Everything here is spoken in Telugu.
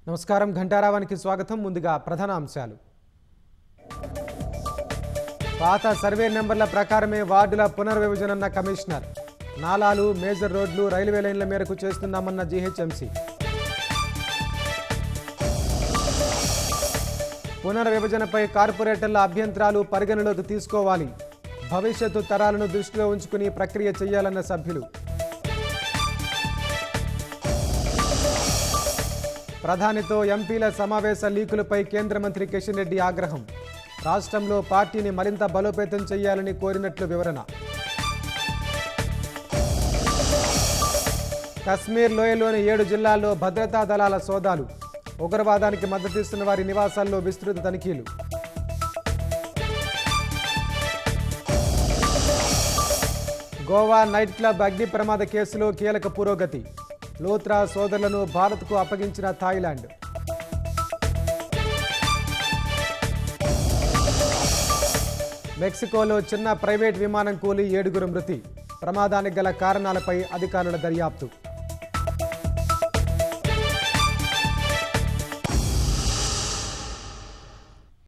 నమస్కారం, ఘంటారావానికి స్వాగతం. ముందుగా ప్రధాన అంశాలు. పాత సర్వే నెంబర్ల ప్రకారమే వార్డుల పునర్విభజనన్న కమిషనర్. నాలాలు, మేజర్ రోడ్లు, రైల్వే లైన్ల మేరకు చేస్తున్నామన్న జీహెచ్ఎంసీ. పునర్విభజనపై కార్పొరేటర్ల అభ్యంతరాలు పరిగణలోకి తీసుకోవాలి. భవిష్యత్తు తరాలను దృష్టిలో ఉంచుకుని ప్రక్రియ చేయాలన్న సభ్యులు. ప్రధానితో ఎంపీల సమావేశ లీకులపై కేంద్ర మంత్రి కిషన్ రెడ్డి ఆగ్రహం. రాష్ట్రంలో పార్టీని మరింత బలోపేతం చేయాలని కోరినట్లు వివరణ. కశ్మీర్ లోయలోని 7 జిల్లాల్లో భద్రతా దళాల సోదాలు. ఉగ్రవాదానికి మద్దతిస్తున్న వారి నివాసాల్లో విస్తృత తనిఖీలు. గోవా నైట్ క్లబ్ అగ్ని ప్రమాద కేసులో కీలక పురోగతి. లోత్రా సోదరులను భారత్కు అప్పగించిన థాయిలాండ్. మెక్సికోలో చిన్న ప్రైవేట్ విమానం కూలి 7 మృతి. ప్రమాదానికి గల కారణాలపై అధికారుల దర్యాప్తు.